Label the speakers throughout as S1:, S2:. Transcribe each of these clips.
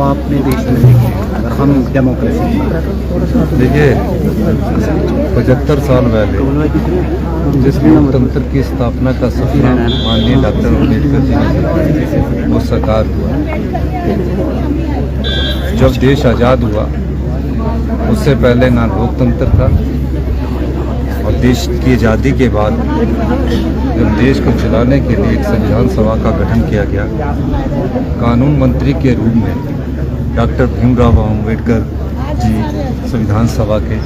S1: आपने देश में देखे अगर हम डेमोक्रेसी?
S2: देखिए 75 साल पहले जिस लोकतंत्र की स्थापना का सपना माननीय डॉक्टर अम्बेडकर जी ने दिखाया वो साकार हुआ। जब देश आज़ाद हुआ उससे पहले ना लोकतंत्र था, और देश की आज़ादी के बाद जब देश को चलाने के लिए एक संविधान सभा का गठन किया गया, कानून मंत्री के रूप में डॉक्टर भीमराव अम्बेडकर जी संविधान सभा के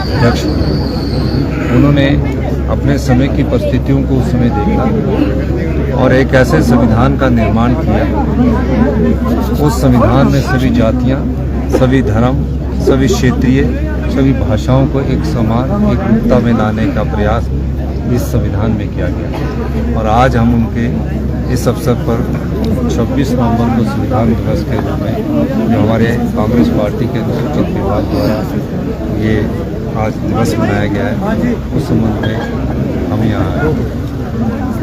S2: अध्यक्ष। उन्होंने अपने समय की परिस्थितियों को उस समय देखा और एक ऐसे संविधान का निर्माण किया। उस संविधान में सभी जातियां, सभी धर्म, सभी क्षेत्रीय, सभी भाषाओं को एक समान एकरूपता में लाने का प्रयास इस संविधान में किया गया। और आज हम उनके इस अवसर पर 26 नवंबर को संविधान दिवस के रूप में जो हमारे कांग्रेस पार्टी के अनुसूचित विभाग द्वारा ये आज दिवस मनाया गया है, उस संबंध में हम यहाँ आए।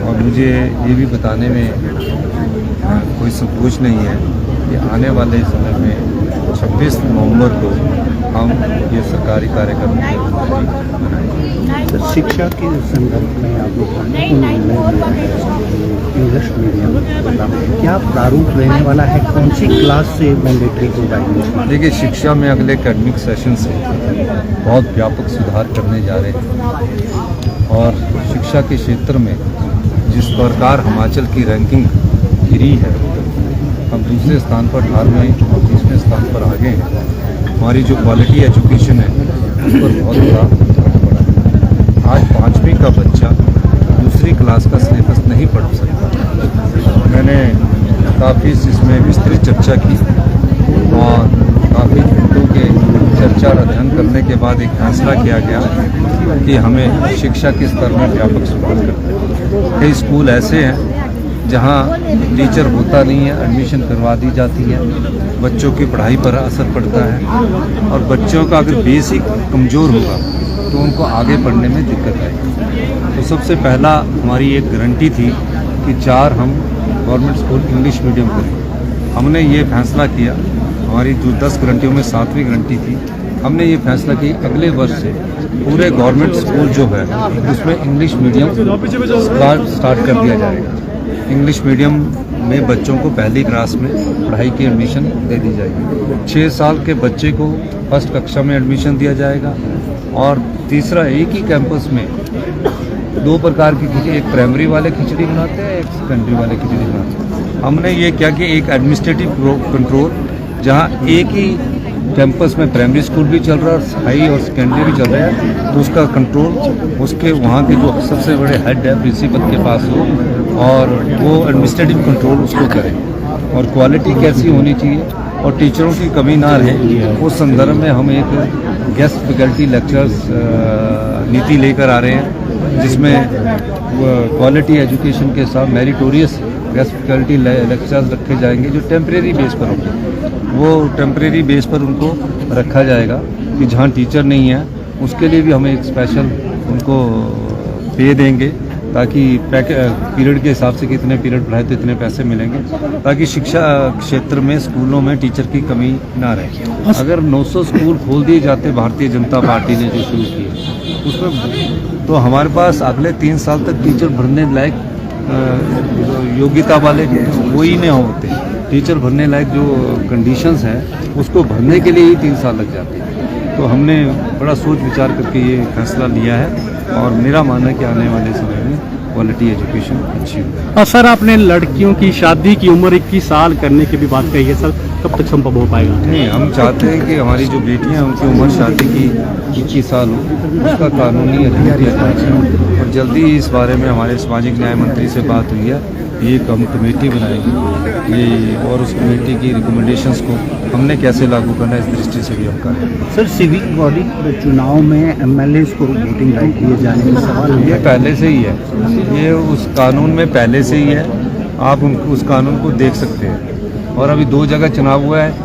S2: और मुझे ये भी बताने में कोई संकोच नहीं है कि आने वाले समय में 26 नवंबर को हम ये सरकारी कार्यक्रम मनाएंगे।
S1: शिक्षा के संदर्भ में आप इंग्लिश मीडियम क्या प्रारूप रहने वाला है? कौन सी क्लास से मैंडेटरी होगा इंग्लिश?
S2: देखिए, शिक्षा में अगले एकेडमिक सेशन से बहुत व्यापक सुधार करने जा रहे हैं। और शिक्षा के क्षेत्र में जिस प्रकार हिमाचल की रैंकिंग गिरी है, हम दूसरे स्थान पर 18वें और 30वें स्थान पर आगे हैं। हमारी जो क्वालिटी एजुकेशन है उस पर बहुत बड़ा फर्क पड़ा है। आज 5वीं का बच्चा दूसरी क्लास का सिलेबस नहीं पढ़ सकता। मैंने काफ़ी इसमें विस्तृत चर्चा की और काफ़ी घंटों के चर्चा और अध्ययन करने के बाद एक फैसला किया गया कि हमें शिक्षा के स्तर में व्यापक सुधार करना है। कई स्कूल ऐसे हैं जहाँ टीचर होता नहीं है, एडमिशन करवा दी जाती है, बच्चों की पढ़ाई पर असर पड़ता है। और बच्चों का अगर बेसिक कमज़ोर होगा तो उनको आगे पढ़ने में दिक्कत आएगी। तो सबसे पहला हमारी एक गारंटी थी कि 4 हम गवर्नमेंट स्कूल इंग्लिश मीडियम करें। हमने ये फैसला किया। हमारी जो 10 गारंटियों में 7वीं गारंटी थी, हमने ये फैसला किया अगले वर्ष से पूरे गवर्नमेंट स्कूल जो है उसमें इंग्लिश मीडियम स्टार्ट कर दिया जाएगा। इंग्लिश मीडियम में बच्चों को पहली क्लास में पढ़ाई की एडमिशन दे दी जाएगी। 6 साल के बच्चे को फर्स्ट कक्षा में एडमिशन दिया जाएगा। और तीसरा, एक ही कैंपस में 2 प्रकार की खिचड़ी, एक प्राइमरी वाले खिचड़ी बनाते हैं, एक सेकेंडरी वाले खिचड़ी बनाते हैं। हमने ये क्या कि एक एडमिनिस्ट्रेटिव कंट्रोल, जहाँ एक ही कैंपस में प्राइमरी स्कूल भी चल रहा है, हाई और सेकेंडरी भी चल रहा है, तो उसका कंट्रोल उसके वहाँ के जो सबसे बड़े हेड है प्रिंसिपल के पास हो और वो एडमिनिस्ट्रेटिव कंट्रोल उसको करें। और क्वालिटी कैसी होनी चाहिए और टीचरों की कमी ना रहे, उस संदर्भ में हम एक गेस्ट फैकल्टी लेक्चर्स नीति लेकर आ रहे हैं, जिसमें क्वालिटी एजुकेशन के साथ मेरिटोरियस गेस्ट फैकल्टी लेक्चर्स रखे जाएंगे जो टेम्परेरी बेस पर होंगे। वो टेम्परेरी बेस पर उनको रखा जाएगा कि जहाँ टीचर नहीं है उसके लिए भी हमें एक स्पेशल उनको पे देंगे, ताकि पीरियड के हिसाब से कितने पीरियड पढ़ाए तो इतने पैसे मिलेंगे, ताकि शिक्षा क्षेत्र में स्कूलों में टीचर की कमी ना रहे। अगर 900 स्कूल खोल दिए जाते भारतीय जनता पार्टी ने जो शुरू किए उसमें, तो हमारे पास अगले 3 साल तक टीचर भरने लायक योग्यता वाले वही नहीं होते। टीचर भरने लायक जो कंडीशंस हैं उसको भरने के लिए ही 3 साल लग जाते हैं। तो हमने बड़ा सोच विचार करके ये फैसला लिया है और मेरा मानना है कि आने वाले समय में क्वालिटी एजुकेशन अच्छी होगी।
S3: और सर, आपने लड़कियों की शादी की उम्र 21 साल करने की भी बात कही है सर, कब तक संभव हो पाएगा?
S2: नहीं, हम चाहते हैं कि हमारी जो बेटियां हैं उनकी उम्र शादी की 21 साल हो, उसका कानूनी अधिकार दिया जाए। और जल्दी इस बारे में हमारे सामाजिक न्याय मंत्री से बात हुई है, ये हम कमेटी बनाएंगे ये, और उस कमेटी की रिकमेंडेशंस को हमने कैसे लागू करना है इस दृष्टि से भी हम करें।
S1: सर, सिविक बॉडी चुनाव में एमएलएस को वोटिंग राइट दिए जाने में सवाल
S2: ये पहले से ही है, ये उस कानून में पहले से ही है। आप उस कानून को देख सकते हैं। और अभी 2 जगह चुनाव हुआ है।